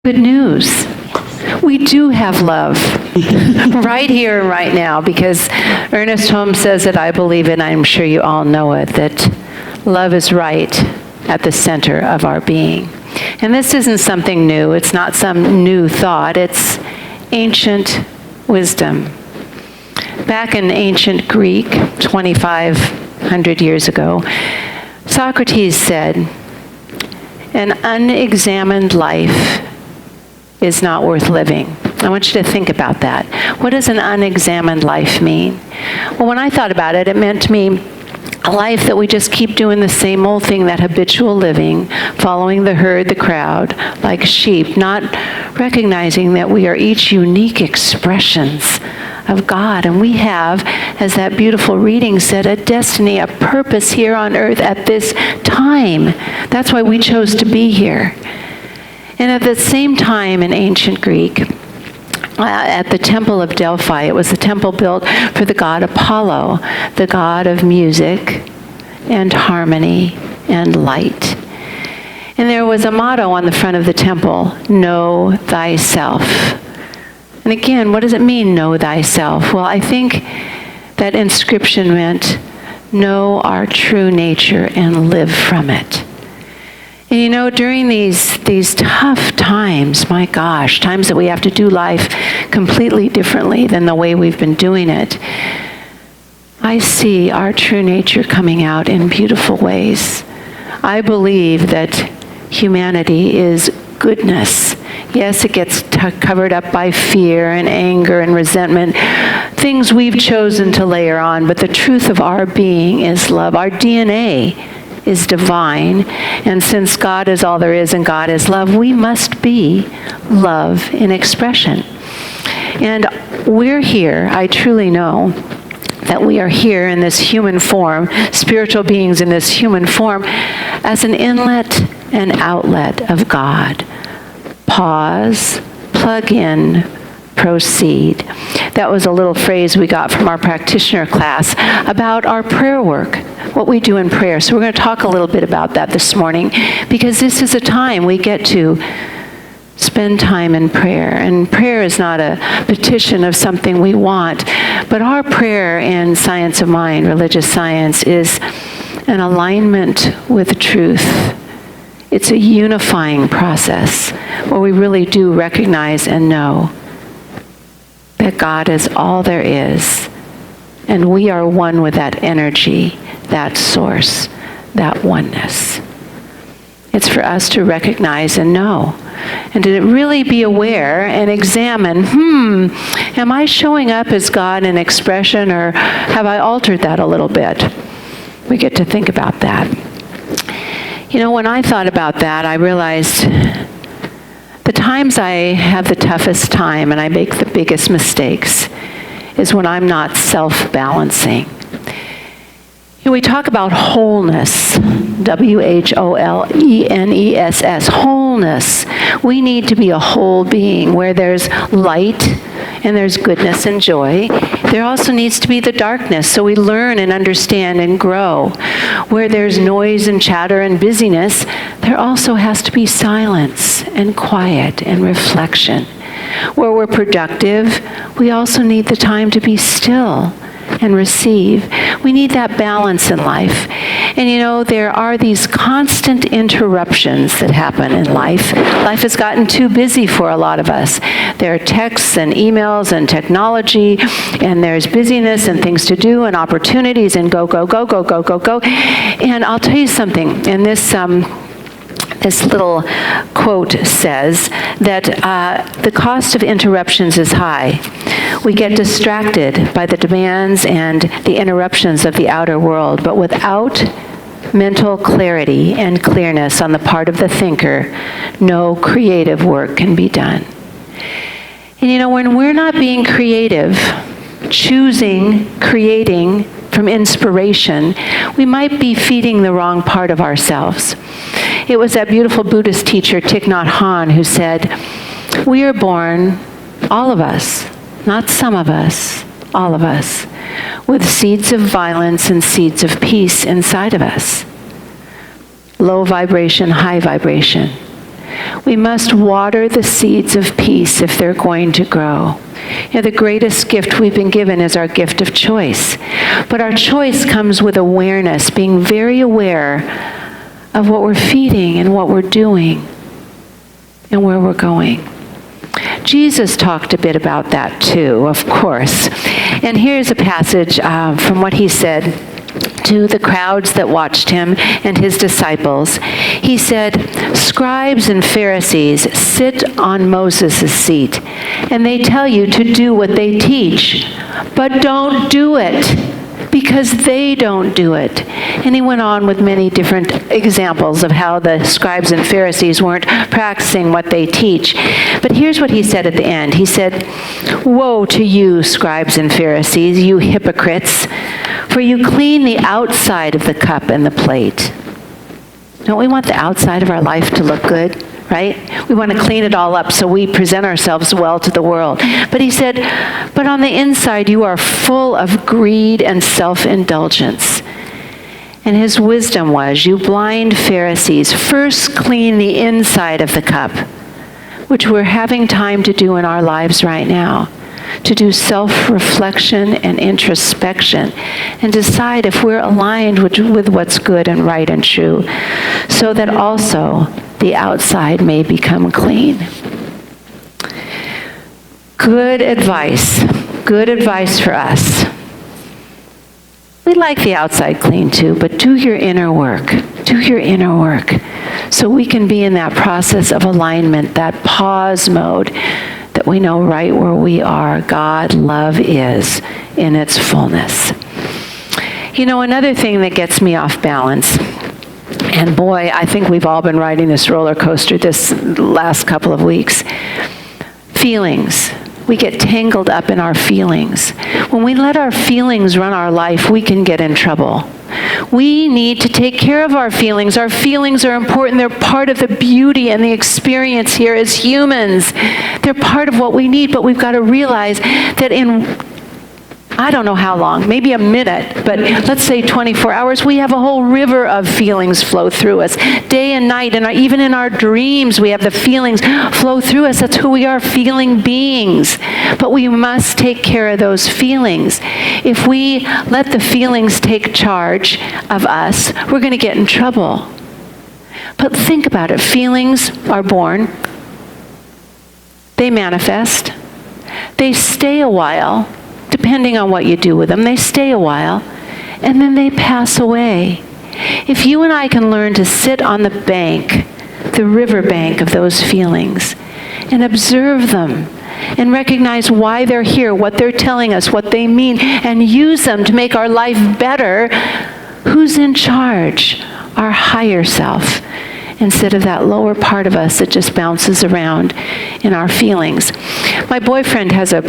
Good news. We do have love right here and right now, because Ernest Holmes says it, I believe it, and I'm sure you all know it, that love is right at the center of our being. And this isn't something new. It's not some new thought. It's ancient wisdom. Back in ancient Greek, 2,500 years ago, Socrates said, "An unexamined life is not worth living." I want you to think about that. What does an unexamined life mean? Well, when I thought about it, it meant to me a life that we just keep doing the same old thing, that habitual living, following the herd, the crowd, like sheep, not recognizing that we are each unique expressions of God. And we have, as that beautiful reading said, a destiny, a purpose here on earth at this time. That's why we chose to be here. And at the same time in ancient Greek, at the Temple of Delphi, it was the temple built for the god Apollo, the god of music and harmony and light. And there was a motto on the front of the temple, "Know thyself." And again, what does it mean, know thyself? Well, I think that inscription meant know our true nature and live from it. And you know, during these tough times, my gosh, times that we have to do life completely differently than the way we've been doing it, I see our true nature coming out in beautiful ways. I believe that humanity is goodness. Yes, it gets covered up by fear and anger and resentment, things we've chosen to layer on, but the truth of our being is love. Our DNA is divine, and since God is all there is and God is love, we must be love in expression. And we're here, I truly know that we are here in this human form, spiritual beings in this human form, as an inlet and outlet of God. Pause, plug in, proceed. That was a little phrase we got from our practitioner class about our prayer work, what we do in prayer. So we're going to talk a little bit about that this morning, because this is a time we get to spend time in prayer. And prayer is not a petition of something we want, but our prayer in science of mind, religious science, is an alignment with truth. It's a unifying process where we really do recognize and know that God is all there is, and we are one with that energy, that source, that oneness. It's for us to recognize and know, and to really be aware and examine, am I showing up as God in expression, or have I altered that a little bit? We get to think about that. You know, when I thought about that, I realized the times I have the toughest time and I make the biggest mistakes is when I'm not self-balancing. You know, we talk about wholeness, WHOLENESS, wholeness. We need to be a whole being where there's light and there's goodness and joy. There also needs to be the darkness, so we learn and understand and grow. Where there's noise and chatter and busyness, there also has to be silence and quiet and reflection. Where we're productive, we also need the time to be still and receive. We need that balance in life. And you know, there are these constant interruptions that happen in life. Life has gotten too busy for a lot of us. There are texts and emails and technology, and there's busyness and things to do and opportunities and go, go, go, go, go, go, go. And I'll tell you something, and this little quote says that the cost of interruptions is high. We get distracted by the demands and the interruptions of the outer world, but without mental clarity and clearness on the part of the thinker, no creative work can be done. And you know, when we're not being creative, choosing, creating from inspiration, we might be feeding the wrong part of ourselves. It was that beautiful Buddhist teacher, Thich Nhat Hanh, who said, "We are born, all of us, not some of us, all of us, with seeds of violence and seeds of peace inside of us. Low vibration, high vibration. We must water the seeds of peace if they're going to grow. The greatest gift we've been given is our gift of choice. But our choice comes with awareness, being very aware of what we're feeding and what we're doing and where we're going. Jesus talked a bit about that too, of course. And here's a passage from what he said to the crowds that watched him and his disciples. He said, "Scribes and Pharisees sit on Moses' seat, and they tell you to do what they teach, but don't do it, because they don't do it." And he went on with many different examples of how the scribes and Pharisees weren't practicing what they teach. But here's what he said at the end. He said, "Woe to you, scribes and Pharisees, you hypocrites, for you clean the outside of the cup and the plate." Don't we want the outside of our life to look good? Right? We want to clean it all up so we present ourselves well to the world. But he said, but on the inside you are full of greed and self-indulgence. And his wisdom was, you blind Pharisees, first clean the inside of the cup, which we're having time to do in our lives right now, to do self-reflection and introspection and decide if we're aligned with what's good and right and true, so that also the outside may become clean. Good advice for us. We like the outside clean too, but do your inner work. Do your inner work so we can be in that process of alignment, that pause mode, that we know right where we are, God, love is in its fullness. Another thing that gets me off balance, and boy, I think we've all been riding this roller coaster this last couple of weeks. Feelings. We get tangled up in our feelings. When we let our feelings run our life, we can get in trouble. We need to take care of our feelings. Our feelings are important. They're part of the beauty and the experience here as humans. They're part of what we need, but we've got to realize that I don't know how long, maybe a minute, but let's say 24 hours, we have a whole river of feelings flow through us. Day and night, and even in our dreams, we have the feelings flow through us. That's who we are, feeling beings. But we must take care of those feelings. If we let the feelings take charge of us, we're going to get in trouble. But think about it. Feelings are born. They manifest. They stay a while. Depending on what you do with them, they stay a while, and then they pass away. If you and I can learn to sit on the bank, the river bank of those feelings, and observe them, and recognize why they're here, what they're telling us, what they mean, and use them to make our life better, who's in charge? Our higher self, instead of that lower part of us that just bounces around in our feelings. My boyfriend has a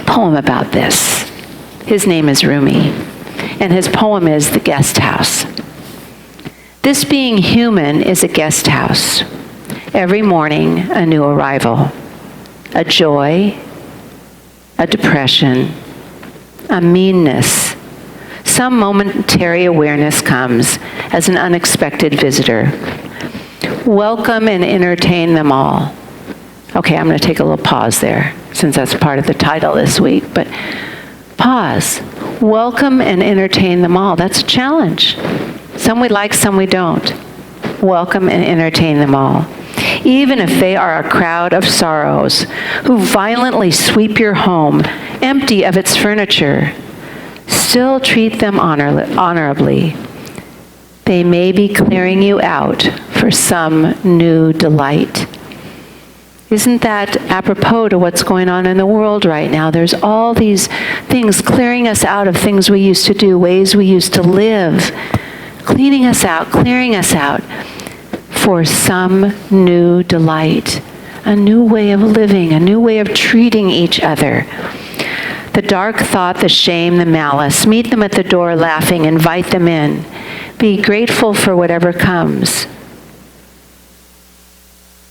poem about this. His name is Rumi, and his poem is The Guest House. This being human is a guest house. Every morning, a new arrival. A joy, a depression, a meanness. Some momentary awareness comes as an unexpected visitor. Welcome and entertain them all. Okay, I'm going to take a little pause there, since that's part of the title this week, but pause. Welcome and entertain them all. That's a challenge. Some we like, some we don't. Welcome and entertain them all. Even if they are a crowd of sorrows who violently sweep your home empty of its furniture, still treat them honorably. They may be clearing you out for some new delight. Isn't that apropos to what's going on in the world right now? There's all these things clearing us out of things we used to do, ways we used to live, cleaning us out, clearing us out for some new delight, a new way of living, a new way of treating each other. The dark thought, the shame, the malice, meet them at the door laughing, invite them in. Be grateful for whatever comes.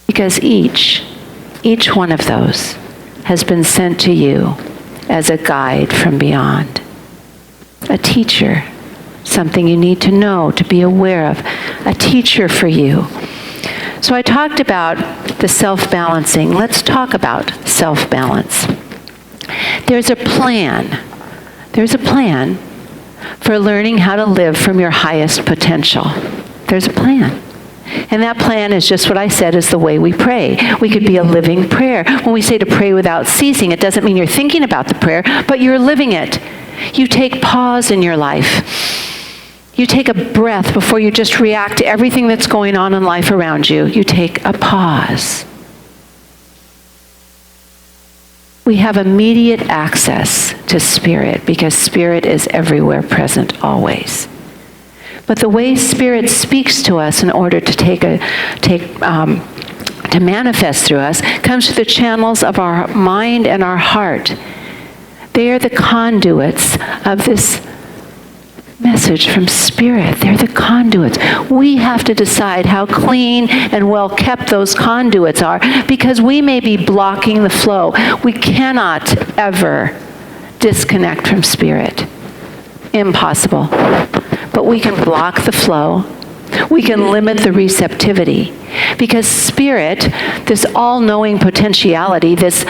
Because each one of those has been sent to you as a guide from beyond. A teacher, something you need to know, to be aware of. A teacher for you. So I talked about the self-balancing. Let's talk about self-balance. There's a plan. There's a plan for learning how to live from your highest potential. There's a plan. And that plan is just what I said is the way we pray. We could be a living prayer. When we say to pray without ceasing, it doesn't mean you're thinking about the prayer, but you're living it. You take pause in your life. You take a breath before you just react to everything that's going on in life around you. You take a pause. We have immediate access to Spirit because Spirit is everywhere present always. But the way Spirit speaks to us in order to to manifest through us comes through the channels of our mind and our heart. They are the conduits of this message from Spirit. They're the conduits. We have to decide how clean and well kept those conduits are because we may be blocking the flow. We cannot ever disconnect from Spirit. Impossible. But we can block the flow. We can limit the receptivity. Because Spirit, this all-knowing potentiality, this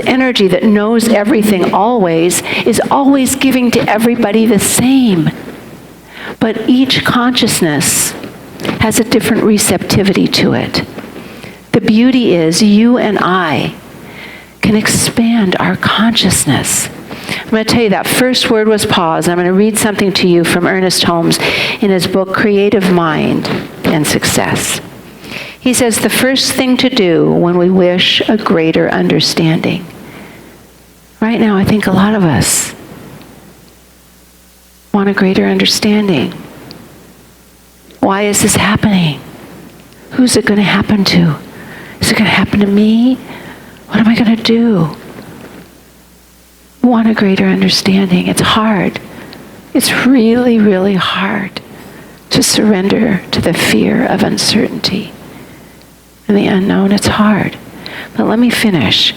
energy that knows everything always, is always giving to everybody the same. But each consciousness has a different receptivity to it. The beauty is you and I can expand our consciousness. I'm going to tell you that first word was pause. I'm going to read something to you from Ernest Holmes in his book, Creative Mind and Success. He says, the first thing to do when we wish a greater understanding. Right now, I think a lot of us want a greater understanding. Why is this happening? Who's it going to happen to? Is it going to happen to me? What am I going to do? Want a greater understanding. It's hard. It's really, really hard to surrender to the fear of uncertainty and the unknown. It's hard. But let me finish.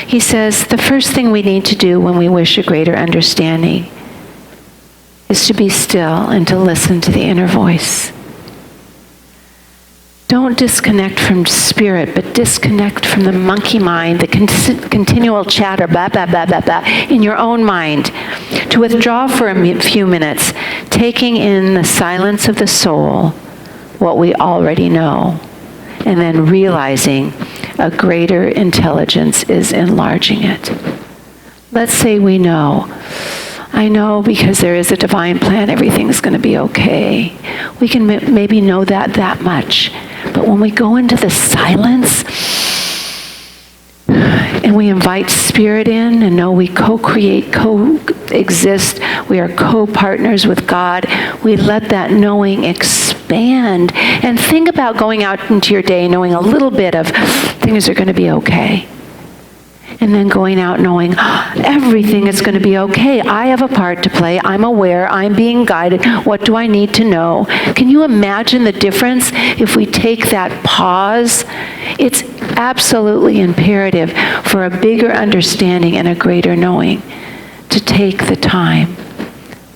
He says, the first thing we need to do when we wish a greater understanding is to be still and to listen to the inner voice. Don't disconnect from Spirit, but disconnect from the monkey mind, the continual chatter, blah, blah, blah, blah, blah, in your own mind. To withdraw for a few minutes, taking in the silence of the soul, what we already know, and then realizing a greater intelligence is enlarging it. Let's say we know. I know because there is a divine plan, everything's going to be okay. We can maybe know that much. But when we go into the silence and we invite Spirit in and know we co-create, co-exist, we are co-partners with God, we let that knowing expand. And think about going out into your day knowing a little bit of things are going to be okay. And then going out knowing everything is going to be okay. I have a part to play. I'm aware. I'm being guided. What do I need to know? Can you imagine the difference if we take that pause? It's absolutely imperative for a bigger understanding and a greater knowing to take the time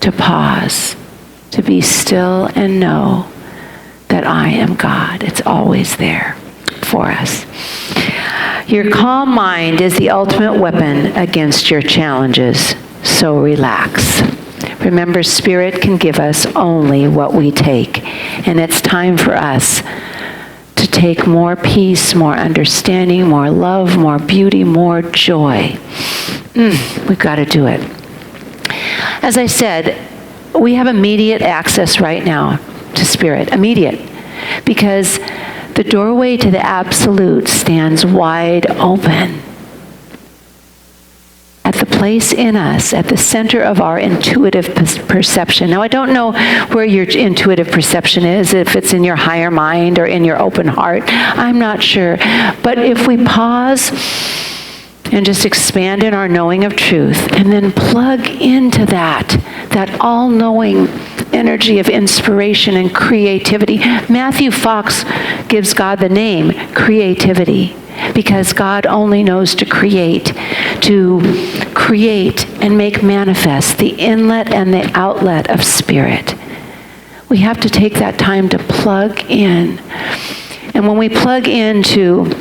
to pause, to be still and know that I am God. It's always there for us. Your calm mind is the ultimate weapon against your challenges, so relax. Remember, Spirit can give us only what we take, and it's time for us to take more peace, more understanding, more love, more beauty, more joy. We've got to do it. As I said, we have immediate access right now to Spirit, immediate, because the doorway to the absolute stands wide open. At the place in us, at the center of our intuitive perception. Now, I don't know where your intuitive perception is, if it's in your higher mind or in your open heart. I'm not sure. But if we pause and just expand in our knowing of truth and then plug into that all-knowing energy of inspiration and creativity. Matthew Fox gives God the name creativity because God only knows to create and make manifest the inlet and the outlet of Spirit. We have to take that time to plug in And when we plug into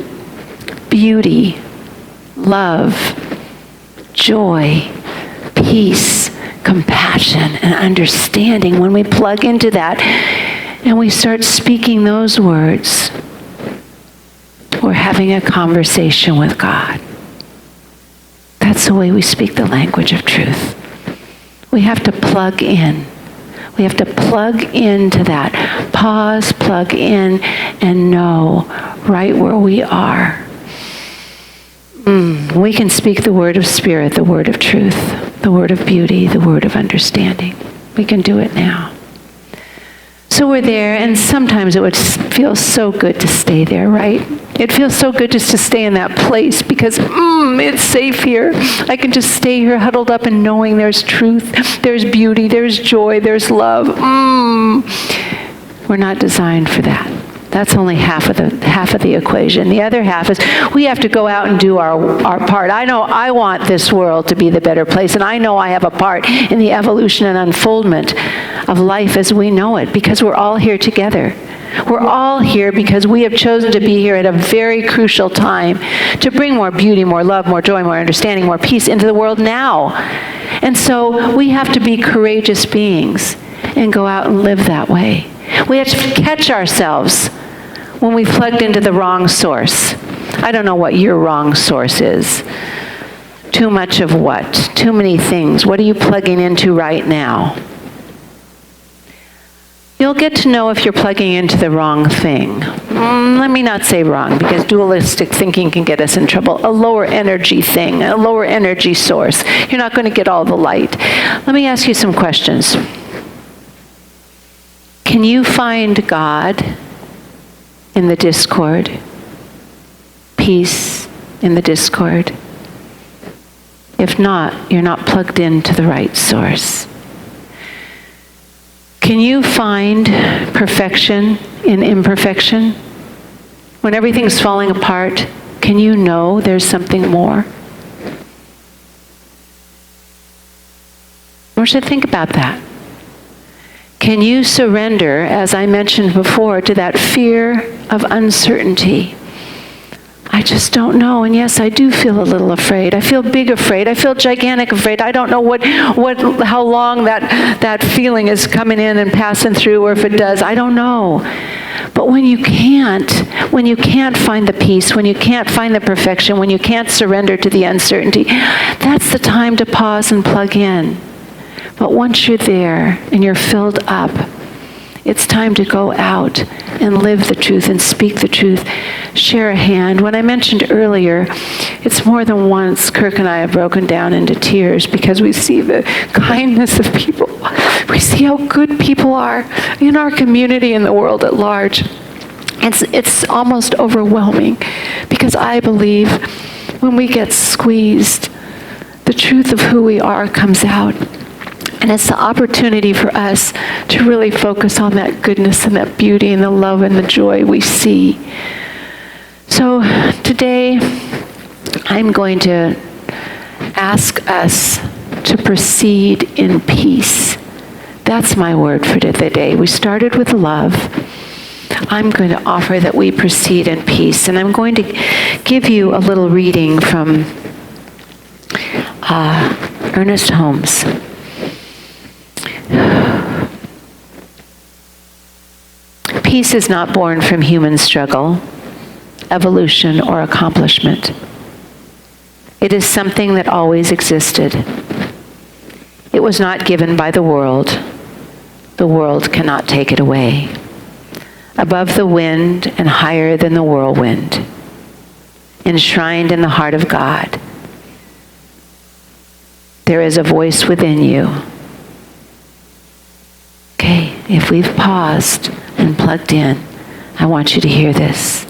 beauty, love, joy, peace, compassion, and understanding, when we plug into that and we start speaking those words, we're having a conversation with God. That's the way we speak the language of truth. We have to plug in. We have to plug into that. Pause, plug in, and know right where we are. We can speak the word of spirit, the word of truth, the word of beauty, the word of understanding. We can do it now. So we're there, and sometimes it would feel so good to stay there, right? It feels so good just to stay in that place because it's safe here. I can just stay here huddled up and knowing there's truth, there's beauty, there's joy, there's love. We're not designed for that. That's only half of the equation. The other half is we have to go out and do our part. I know I want this world to be the better place, and I know I have a part in the evolution and unfoldment of life as we know it, because we're all here together. We're all here because we have chosen to be here at a very crucial time to bring more beauty, more love, more joy, more understanding, more peace into the world now. And so we have to be courageous beings and go out and live that way. We have to catch ourselves when we've plugged into the wrong source. I don't know what your wrong source is. Too much of what? Too many things. What are you plugging into right now? You'll get to know if you're plugging into the wrong thing. Let me not say wrong, because dualistic thinking can get us in trouble. A lower energy thing, a lower energy source. You're not going to get all the light. Let me ask you some questions. Can you find God in the discord? Peace in the discord? If not, you're not plugged into the right source. Can you find perfection in imperfection? When everything's falling apart, can you know there's something more? I want you to think about that. Can you surrender, as I mentioned before, to that fear of uncertainty? I just don't know. And yes, I do feel a little afraid. I feel big afraid. I feel gigantic afraid. I don't know how long that feeling is coming in and passing through, or if it does. I don't know. But when you can't find the peace, when you can't find the perfection, when you can't surrender to the uncertainty, that's the time to pause and plug in. But once you're there and you're filled up, it's time to go out and live the truth and speak the truth. Share a hand. When I mentioned earlier, it's more than once Kirk and I have broken down into tears because we see the kindness of people. We see how good people are in our community and the world at large. It's almost overwhelming because I believe when we get squeezed, the truth of who we are comes out. And it's the opportunity for us to really focus on that goodness and that beauty and the love and the joy we see. So today, I'm going to ask us to proceed in peace. That's my word for today. We started with love. I'm going to offer that we proceed in peace. And I'm going to give you a little reading from Ernest Holmes. Peace is not born from human struggle, evolution, or accomplishment. It is something that always existed. It was not given by the world. The world cannot take it away. Above the wind and higher than the whirlwind, enshrined in the heart of God, there is a voice within you. Okay, if we've paused and plugged in, I want you to hear this.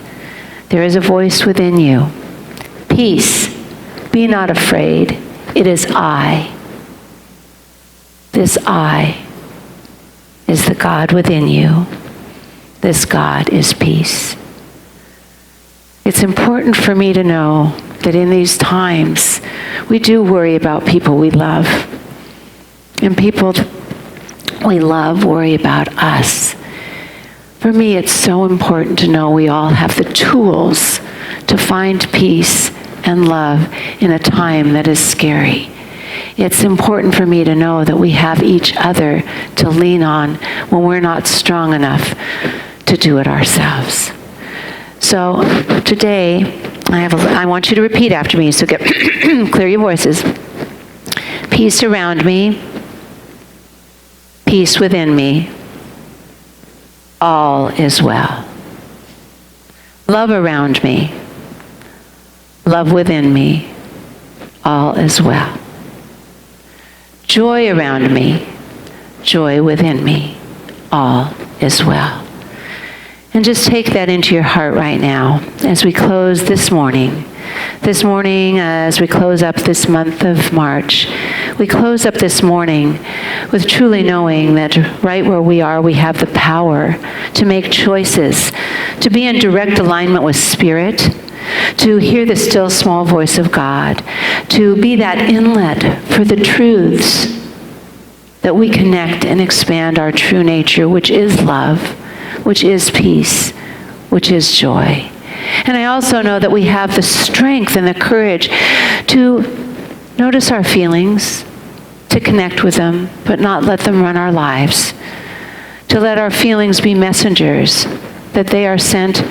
There is a voice within you. Peace, be not afraid. It is I. This I is the God within you. This God is peace. It's important for me to know that in these times, we do worry about people we love. And people we love worry about us. For me, it's so important to know we all have the tools to find peace and love in a time that is scary. It's important for me to know that we have each other to lean on when we're not strong enough to do it ourselves. So today, I want you to repeat after me, so get clear your voices. Peace around me, peace within me, all is well. Love around me, love within me, all is well. Joy around me, joy within me, all is well. And just take that into your heart right now as we close this morning. This morning, as we close up this month of March, we close up this morning with truly knowing that right where we are, we have the power to make choices, to be in direct alignment with Spirit, to hear the still small voice of God, to be that inlet for the truths that we connect and expand our true nature, which is love, which is peace, which is joy. And I also know that we have the strength and the courage to notice our feelings, to connect with them, but not let them run our lives. To let our feelings be messengers, that they are sent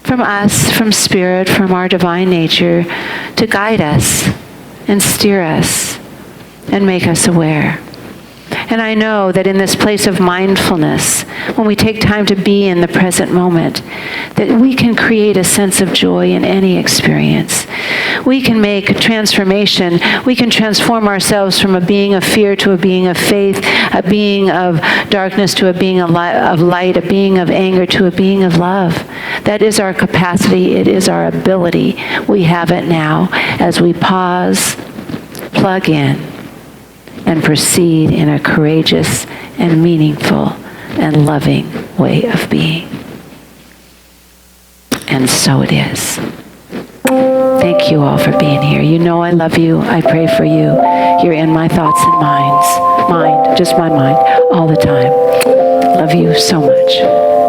from us, from Spirit, from our divine nature, to guide us and steer us and make us aware. And I know that in this place of mindfulness, when we take time to be in the present moment, that we can create a sense of joy in any experience. We can make a transformation. We can transform ourselves from a being of fear to a being of faith, a being of darkness to a being of light, a being of anger to a being of love. That is our capacity. It is our ability. We have it now as we pause, plug in, and proceed in a courageous and meaningful and loving way of being. And so it is. Thank you all for being here. You know I love you. I pray for you. You're in my thoughts and just my mind, all the time. Love you so much.